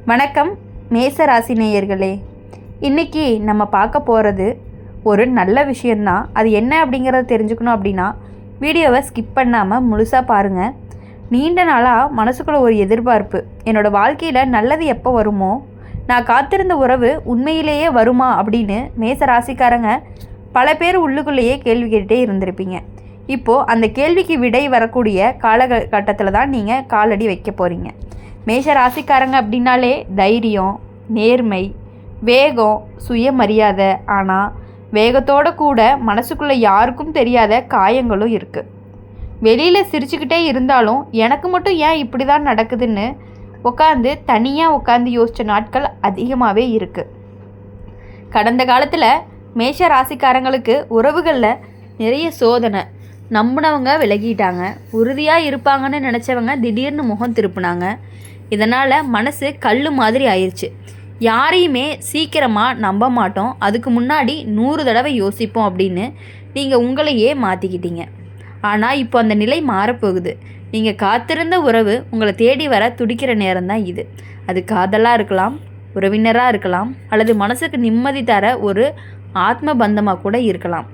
வணக்கம் மேச ராசி நேயர்களே. இன்றைக்கி நம்ம பார்க்க போகிறது ஒரு நல்ல விஷயந்தான். அது என்ன அப்படிங்கிறத தெரிஞ்சுக்கணும் அப்படின்னா வீடியோவை ஸ்கிப் பண்ணாமல் முழுசாக பாருங்கள். நீண்ட நாளாக மனசுக்குள்ளே ஒரு எதிர்பார்ப்பு, என்னோடய வாழ்க்கையில் நல்லது எப்போ வருமோ, நான் காத்திருந்த உறவு உண்மையிலேயே வருமா அப்படின்னு மேச ராசிக்காரங்க பல பேர் உள்ளுக்குள்ளேயே கேள்வி கேட்டுகிட்டே இருந்திருப்பீங்க. இப்போது அந்த கேள்விக்கு விடை வரக்கூடிய காலகட்டத்தில் தான் நீங்கள் காலடி வைக்க போகிறீங்க. மேஷ ராசிக்காரங்க அப்படின்னாலே தைரியம், நேர்மை, வேகம், சுயமரியாதை. ஆனால் வேகத்தோடு கூட மனசுக்குள்ளே யாருக்கும் தெரியாத காயங்களும் இருக்குது. வெளியில் சிரிச்சுக்கிட்டே இருந்தாலும் எனக்கு மட்டும் ஏன் இப்படி தான் நடக்குதுன்னு தனியாக உட்காந்து யோசித்த நாட்கள் அதிகமாகவே இருக்குது. கடந்த காலத்தில் மேஷ ராசிக்காரங்களுக்கு உறவுகளில் நிறைய சோதனை. நம்பினவங்க விலகிட்டாங்க, உறுதியாக இருப்பாங்கன்னு நினச்சவங்க திடீர்னு முகம் திருப்பினாங்க. இதனால் மனசு கல் மாதிரி ஆயிடுச்சு. யாரையுமே சீக்கிரமாக நம்ப மாட்டோம், அதுக்கு முன்னாடி 100 தடவை யோசிப்போம் அப்படின்னு நீங்கள் உங்களையே மாற்றிக்கிட்டீங்க. ஆனால் இப்போ அந்த நிலை மாறப்போகுது. நீங்கள் காத்திருந்த உறவு உங்களை தேடி வர துடிக்கிற நேரம்தான் இது. அது காதலாக இருக்கலாம், உறவினராக இருக்கலாம், அல்லது மனசுக்கு நிம்மதி தர ஒரு ஆத்ம பந்தமாக கூட இருக்கலாம்.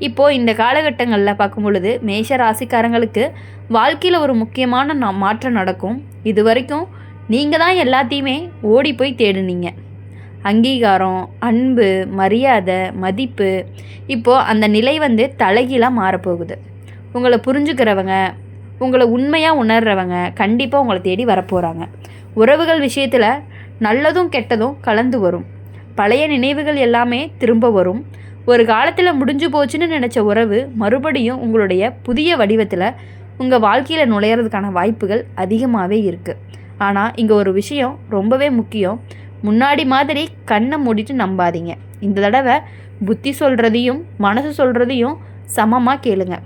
இப்போது இந்த காலகட்டங்களில் பார்க்கும் பொழுது மேஷ ராசிக்காரங்களுக்கு வாழ்க்கையில் ஒரு முக்கியமான மாற்றம் நடக்கும். இது வரைக்கும் நீங்கள் தான் எல்லாத்தையுமே ஓடி போய் தேடுனீங்க. அங்கீகாரம், அன்பு, மரியாதை, மதிப்பு, இப்போது அந்த நிலை தலைகீழாக மாறப்போகுது. உங்களை புரிஞ்சுக்கிறவங்க, உங்களை உண்மையாக உணர்கிறவங்க கண்டிப்பாக உங்களை தேடி வரப்போகிறாங்க. உறவுகள் விஷயத்தில் நல்லதும் கெட்டதும் கலந்து வரும். பழைய நினைவுகள் எல்லாமே திரும்ப வரும். ஒரு காலத்தில் முடிஞ்சு போச்சுன்னு நினச்ச உறவு மறுபடியும் உங்களுடைய புதிய வடிவத்தில் உங்கள் வாழ்க்கையில் நுழையிறதுக்கான வாய்ப்புகள் அதிகமாகவே இருக்குது. ஆனால் இங்கே ஒரு விஷயம் ரொம்பவே முக்கியம். முன்னாடி மாதிரி கண்ணை மூடிட்டு நம்பாதீங்க. இந்த தடவை புத்தி சொல்கிறதையும் மனசு சொல்கிறதையும் சமமாக கேளுங்க.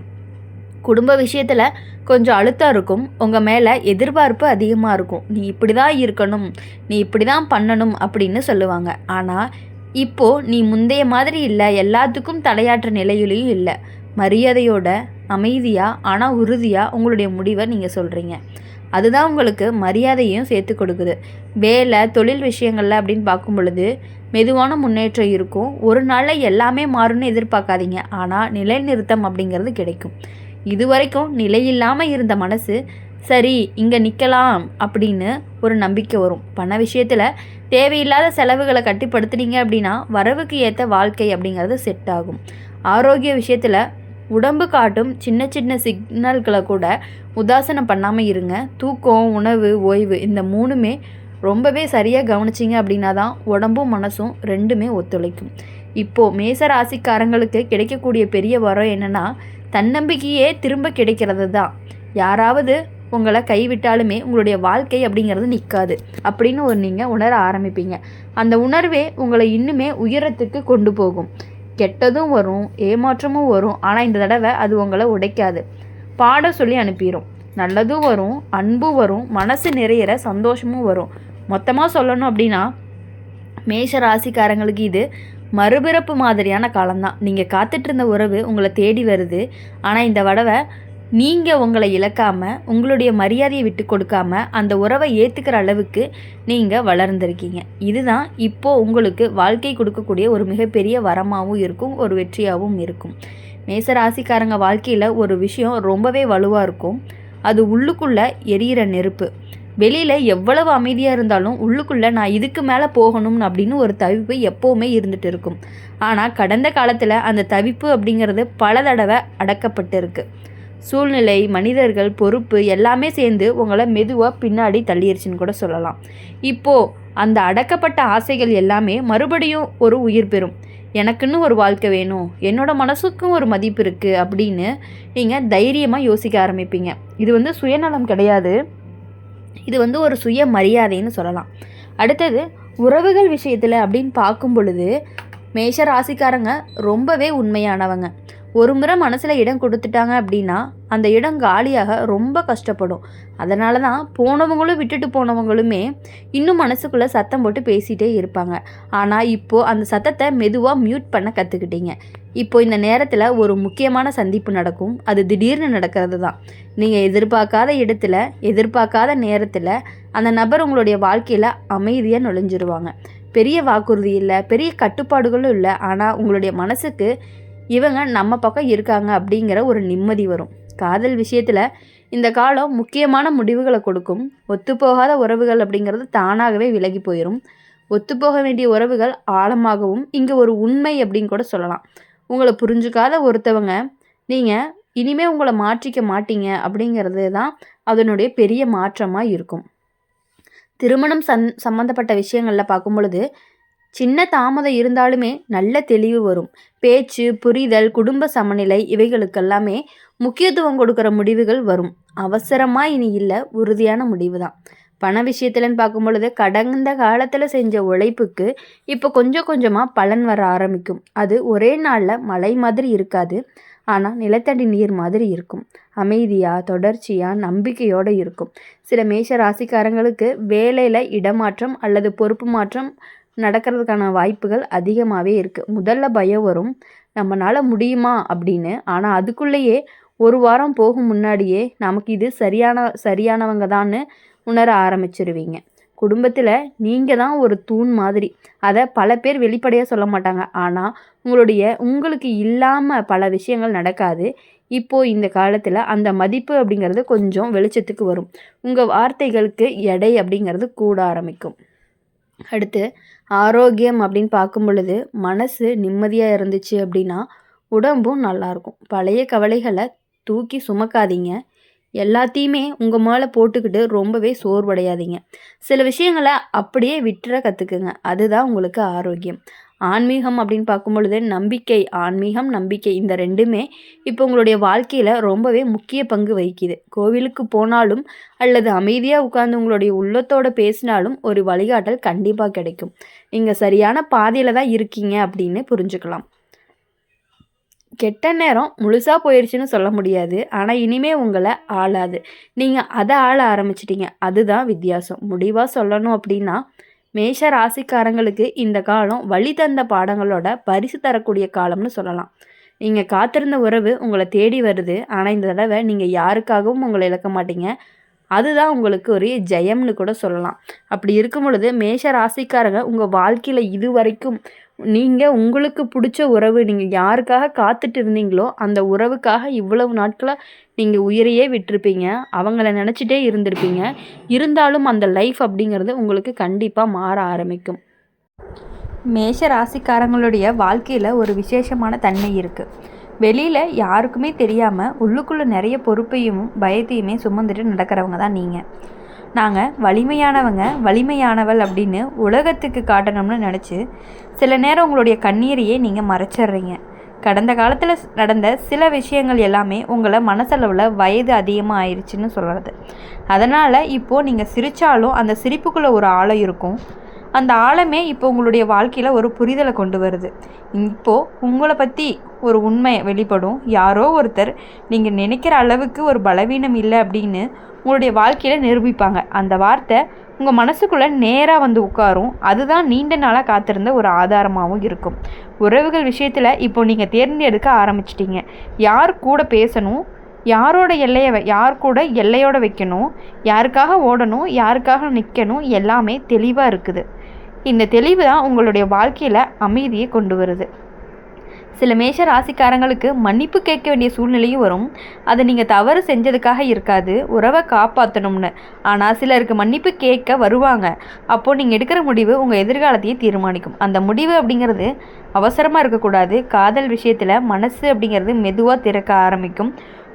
குடும்ப விஷயத்தில் கொஞ்சம் அழுத்தம் இருக்கும். உங்கள் மேலே எதிர்பார்ப்பு அதிகமாக இருக்கும். நீ இப்படி தான் இருக்கணும், நீ இப்படி தான் பண்ணணும் அப்படின்னு சொல்லுவாங்க. ஆனால் இப்போது நீ முந்தைய மாதிரி இல்லை, எல்லாத்துக்கும் தலையாற்ற நிலையிலையும் இல்லை. மரியாதையோட, அமைதியாக ஆனால் உறுதியாக உங்களுடைய முடிவை நீங்கள் சொல்கிறீங்க. அதுதான் உங்களுக்கு மரியாதையும் சேர்த்து கொடுக்குது. வேலை, தொழில் விஷயங்களில் அப்படின்னு பார்க்கும் பொழுது மெதுவான முன்னேற்றம் இருக்கும். ஒரு நாளில் எல்லாமே மாறும்னு எதிர்பார்க்காதீங்க. ஆனால் நிலைநிறுத்தம் அப்படிங்கிறது கிடைக்கும். இது வரைக்கும் நிலையில்லாமல் இருந்த மனசு சரி இங்கே நிற்கலாம் அப்படின்னு ஒரு நம்பிக்கை வரும். பண விஷயத்தில் தேவையில்லாத செலவுகளை கட்டுப்படுத்துனீங்க அப்படின்னா வரவுக்கு ஏற்ற வாழ்க்கை அப்படிங்கிறது செட் ஆகும். ஆரோக்கிய விஷயத்தில் உடம்பு காட்டும் சின்ன சின்ன சிக்னல்களை கூட உதாசனம் பண்ணாமல் இருங்க. தூக்கம், உணவு, ஓய்வு இந்த 3மே ரொம்பவே சரியாக கவனிச்சிங்க அப்படின்னா தான் உடம்பும் மனசும் ரெண்டுமே ஒத்துழைக்கும். இப்போது மேச ராசிக்காரங்களுக்கு கிடைக்கக்கூடிய பெரிய வரம் என்னென்னா தன்னம்பிக்கையே திரும்ப கிடைக்கிறது தான். யாராவது உங்களை கைவிட்டாலுமே உங்களுடைய வாழ்க்கை அப்படிங்கிறது நிற்காது அப்படின்னு நீங்கள் உணர ஆரம்பிப்பீங்க. அந்த உணர்வே உங்களை இன்னுமே உயரத்துக்கு கொண்டு போகும். கெட்டதும் வரும், ஏமாற்றமும் வரும். ஆனால் இந்த தடவை அது உங்களை உடைக்காது, பாடம் சொல்லி அனுப்பிடும். நல்லதும் வரும், அன்பும் வரும், மனசு நிறையிற சந்தோஷமும் வரும். மொத்தமாக சொல்லணும் அப்படின்னா மேஷ ராசிக்காரங்களுக்கு இது மறுபிறப்பு மாதிரியான காலம்தான். நீங்கள் காத்துட்ருந்த உறவு உங்களை தேடி வருது. ஆனால் இந்த தடவை நீங்கள் உங்களை இழக்காமல், உங்களுடைய மரியாதையை விட்டு கொடுக்காமல் அந்த உறவை ஏற்றுக்கிற அளவுக்கு நீங்கள் வளர்ந்துருக்கீங்க. இதுதான் இப்போது உங்களுக்கு வாழ்க்கை கொடுக்கக்கூடிய ஒரு மிகப்பெரிய வரமாகவும் இருக்கும், ஒரு வெற்றியாகவும் இருக்கும். மேசராசிக்காரங்க வாழ்க்கையில் ஒரு விஷயம் ரொம்பவே வலுவாக இருக்கும். அது உள்ளுக்குள்ளே எரியிற நெருப்பு. வெளியில் எவ்வளவு அமைதியாக இருந்தாலும் உள்ளுக்குள்ளே நான் இதுக்கு மேலே போகணும் அப்படின்னு ஒரு தவிப்பு எப்போவுமே இருந்துகிட்டு இருக்கும். ஆனால் கடந்த காலத்தில் அந்த தவிப்பு அப்படிங்கிறது பல தடவை அடக்கப்பட்டு இருக்குது. சூழ்நிலை, மனிதர்கள், பொறுப்பு எல்லாமே சேர்ந்து உங்களை மெதுவாக பின்னாடி தள்ளிடுச்சுன்னு கூட சொல்லலாம். இப்போது அந்த அடக்கப்பட்ட ஆசைகள் எல்லாமே மறுபடியும் ஒரு உயிர் பெறும். எனக்குன்னு ஒரு வாழ்க்கை வேணும், என்னோட மனசுக்கும் ஒரு மதிப்பு இருக்குது அப்படின்னு நீங்கள் தைரியமாக யோசிக்க ஆரம்பிப்பீங்க. இது சுயநலம் கிடையாது, இது ஒரு சுய மரியாதைன்னு சொல்லலாம். அடுத்தது உறவுகள் விஷயத்தில் அப்படின்னு பார்க்கும் பொழுது மேஷ ராசிக்காரங்க ரொம்பவே உண்மையானவங்க. ஒரு முறை மனசில் இடம் கொடுத்துட்டாங்க அப்படின்னா அந்த இடம் காலியாக ரொம்ப கஷ்டப்படும். அதனால தான் போனவங்களும் விட்டுட்டு போனவங்களுமே இன்னும் மனசுக்குள்ளே சத்தம் போட்டு பேசிகிட்டே இருப்பாங்க. ஆனால் இப்போது அந்த சத்தத்தை மெதுவாக மியூட் பண்ண கற்றுக்கிட்டீங்க. இப்போ இந்த நேரத்தில் ஒரு முக்கியமான சந்திப்பு நடக்கும். அது திடீர்னு நடக்கிறது தான். நீங்கள் எதிர்பார்க்காத இடத்துல எதிர்பார்க்காத நேரத்தில் அந்த நபர் உங்களுடைய வாழ்க்கையில் அமைதியாக நுழைஞ்சிருவாங்க. பெரிய வாக்குறுதி இல்லை, பெரிய கட்டுப்பாடுகளும் இல்லை. ஆனால் உங்களுடைய மனசுக்கு இவங்க நம்ம பக்கம் இருக்காங்க அப்படிங்கிற ஒரு நிம்மதி வரும். காதல் விஷயத்தில் இந்த காலம் முக்கியமான முடிவுகளை கொடுக்கும். ஒத்துப்போகாத உறவுகள் அப்படிங்கிறது தானாகவே விலகி போயிடும். ஒத்துப்போக வேண்டிய உறவுகள் ஆழமாகவும் இங்கே ஒரு உண்மை அப்படின்னு கூட சொல்லலாம். உங்களை புரிஞ்சுக்காத ஒருத்தவங்க நீங்கள் இனிமேல் உங்களை மாற்றிக்க மாட்டீங்க அப்படிங்கிறது தான் அதனுடைய பெரிய மாற்றமாக இருக்கும். திருமணம் சம்மந்தப்பட்ட விஷயங்களில் பார்க்கும் பொழுது சின்ன தாமதம் இருந்தாலுமே நல்ல தெளிவு வரும். பேச்சு, புரிதல், குடும்ப சமநிலை இவைகளுக்கெல்லாமே முக்கியத்துவம் கொடுக்குற முடிவுகள் வரும். அவசரமாக இனி இல்லை, உறுதியான முடிவு தான். பண விஷயத்துலன்னு பார்க்கும் பொழுது கடந்த காலத்தில் செஞ்ச உழைப்புக்கு இப்போ கொஞ்சம் கொஞ்சமாக பலன் வர ஆரம்பிக்கும். அது ஒரே நாளில் மழை மாதிரி இருக்காது, ஆனால் நிலத்தடி நீர் மாதிரி இருக்கும். அமைதியாக, தொடர்ச்சியாக, நம்பிக்கையோடு இருக்கும். சில மேஷ ராசிக்காரங்களுக்கு வேலையில் இடமாற்றம் அல்லது பொறுப்பு மாற்றம் நடக்கிறதுக்கான வாய்ப்புகள் அதிகமாகவே இருக்குது. முதல்ல பயம் வரும், நம்மளால் முடியுமா அப்படின்னு. ஆனால் அதுக்குள்ளேயே ஒரு வாரம் போகும் முன்னாடியே நமக்கு இது சரியானவங்க தான்னு உணர ஆரம்பிச்சிருவீங்க. குடும்பத்தில் நீங்கள் தான் ஒரு தூண் மாதிரி. அதை பல பேர் வெளிப்படையாக சொல்ல மாட்டாங்க. ஆனால் உங்களுக்கு இல்லாமல் பல விஷயங்கள் நடக்காது. இப்போது இந்த காலத்தில் அந்த மதிப்பு அப்படிங்கிறது கொஞ்சம் வெளிச்சத்துக்கு வரும். உங்கள் வார்த்தைகளுக்கு எடை அப்படிங்கிறது கூட ஆரம்பிக்கும். அடுத்து ஆரோக்கியம் அப்படின்னு பார்க்கும் பொழுது மனசு நிம்மதியாக இருந்துச்சு அப்படின்னா உடம்பும் நல்லாயிருக்கும். பழைய கவலைகளை தூக்கி சுமக்காதீங்க. எல்லாத்தையுமே உங்கள் மேலே போட்டுக்கிட்டு ரொம்பவே சோர்வடையாதீங்க. சில விஷயங்களை அப்படியே விட்டுற கற்றுக்குங்க. அதுதான் உங்களுக்கு ஆரோக்கியம். ஆன்மீகம் அப்படின்னு பார்க்கும் பொழுது நம்பிக்கை இந்த ரெண்டுமே இப்போ உங்களுடைய வாழ்க்கையில் ரொம்பவே முக்கிய பங்கு வகிக்குது. கோவிலுக்கு போனாலும் அல்லது அமைதியாக உட்கார்ந்து உங்களுடைய உள்ளத்தோடு பேசினாலும் ஒரு வழிகாட்டல் கண்டிப்பாக கிடைக்கும். நீங்கள் சரியான பாதையில் தான் இருக்கீங்க அப்படின்னு புரிஞ்சுக்கலாம். கெட்ட நேரம் முழுசாக போயிடுச்சுன்னு சொல்ல முடியாது, ஆனால் இனிமே உங்களை ஆளாது. நீங்கள் அதை ஆள ஆரம்பிச்சிட்டிங்க. அதுதான் வித்தியாசம். முடிவாக சொல்லணும் அப்படின்னா மேஷ ராசிக்காரங்களுக்கு இந்த காலம் வழி தந்த பாடங்களோட பரிசு தரக்கூடிய காலம்னு சொல்லலாம். நீங்கள் காத்திருந்த உறவு உங்களை தேடி வருது. ஆனால் இந்த தடவை நீங்கள் யாருக்காகவும் உங்களை இழக்க மாட்டீங்க. அதுதான் உங்களுக்கு ஒரு ஜெயம்னு கூட சொல்லலாம். அப்படி இருக்கும் பொழுது மேஷ ராசிக்காரங்க உங்கள் வாழ்க்கையில் இது வரைக்கும் நீங்கள் உங்களுக்கு பிடிச்ச உறவு, நீங்கள் யாருக்காக காத்துட்டு இருந்தீங்களோ அந்த உறவுக்காக இவ்வளவு நாட்களாக நீங்கள் உயிரையே விட்டுருப்பீங்க. அவங்கள நினச்சிட்டே இருந்திருப்பீங்க. இருந்தாலும் அந்த லைஃப் அப்படிங்கிறது உங்களுக்கு கண்டிப்பாக மாற ஆரம்பிக்கும். மேஷ ராசிக்காரங்களுடைய வாழ்க்கையில் ஒரு விசேஷமான தன்மை இருக்குது. வெளியில் யாருக்குமே தெரியாமல் உள்ளுக்குள்ளே நிறைய பொறுப்பையும் பயத்தையுமே சுமந்துட்டு நடக்கிறவங்க தான் நீங்கள். நாங்கள் வலிமையானவள் அப்படின்னு உலகத்துக்கு காட்டணும்னு நினச்சி சில நேரம் உங்களுடைய கண்ணீரையே நீங்கள் மறைச்சிட்றீங்க. கடந்த காலத்தில் நடந்த சில விஷயங்கள் எல்லாமே உங்களை மனசளவில் வயது அதிகமாக ஆயிடுச்சுன்னு சொல்கிறது. அதனால் இப்போது நீங்கள் சிரித்தாலும் அந்த சிரிப்புக்குள்ளே ஒரு ஆழம் இருக்கும். அந்த ஆழமே இப்போ உங்களுடைய வாழ்க்கையில் ஒரு புரிதலை கொண்டு வருது. இப்போது உங்களை பற்றி ஒரு உண்மை வெளிப்படும். யாரோ ஒருத்தர் நீங்கள் நினைக்கிற அளவுக்கு ஒரு பலவீனம் இல்லை அப்படின்னு உங்களுடைய வாழ்க்கையில் நிரூபிப்பாங்க. அந்த வார்த்தை உங்கள் மனசுக்குள்ளே நேராக வந்து உட்காரும். அதுதான் நீண்ட நாளாக காத்திருந்த ஒரு ஆதாரமாகவும் இருக்கும். உறவுகள் விஷயத்தில் இப்போ நீங்கள் தேர்ந்தெடுக்க ஆரம்பிச்சிட்டிங்க. யார் கூட பேசணும், யார் கூட எல்லையோட வைக்கணும், யாருக்காக ஓடணும், யாருக்காக நிற்கணும், எல்லாமே தெளிவாக இருக்குது. இந்த தெளிவு தான் உங்களுடைய வாழ்க்கையில் அமைதியை கொண்டு வருது. சில மேஷ ராசிக்காரங்களுக்கு மன்னிப்பு கேட்க வேண்டிய சூழ்நிலையும் வரும். அதை நீங்கள் தவறு செஞ்சதுக்காக இருக்காது, உறவை காப்பாற்றணும்னு. ஆனால் சிலருக்கு மன்னிப்பு கேட்க வருவாங்க. அப்போது நீங்கள் எடுக்கிற முடிவு உங்கள் எதிர்காலத்தையே தீர்மானிக்கும். அந்த முடிவு அப்படிங்கிறது அவசரமாக இருக்கக்கூடாது. காதல் விஷயத்தில் மனசு அப்படிங்கிறது மெதுவாக திறக்க ஆரம்பிக்கும்.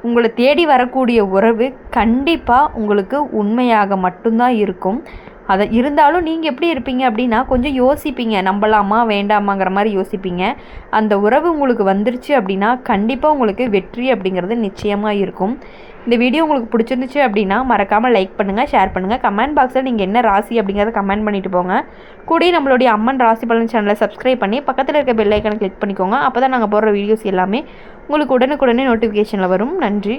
உங்களை தேடி வரக்கூடிய உறவு கண்டிப்பாக உங்களுக்கு உண்மையாக மட்டும்தான் இருக்கும். அதை இருந்தாலும் நீங்கள் எப்படி இருப்பீங்க அப்படின்னா கொஞ்சம் யோசிப்பீங்க, நம்பலாமா வேண்டாமாங்கிற மாதிரி யோசிப்பீங்க. அந்த உறவு உங்களுக்கு வந்துருச்சு அப்படின்னா கண்டிப்பாக உங்களுக்கு வெற்றி அப்படிங்கிறது நிச்சயமாக இருக்கும். இந்த வீடியோ உங்களுக்கு பிடிச்சிருந்துச்சு அப்படின்னா மறக்காமல் லைக் பண்ணுங்கள், ஷேர் பண்ணுங்கள். கமெண்ட் பாக்ஸில் நீங்கள் என்ன ராசி அப்படிங்கிறத கமெண்ட் பண்ணிட்டு போங்க. கூடயே நம்மளுடைய அம்மன் ராசி பலன் சேனலை சப்ஸ்கிரைப் பண்ணி பக்கத்தில் இருக்க பெல் ஐக்கனை கிளிக் பண்ணிக்கோங்க. அப்போ தான் நாங்கள் போடுற வீடியோஸ் எல்லாமே உங்களுக்கு உடனுக்குடனே நோட்டிஃபிகேஷனில் வரும். நன்றி.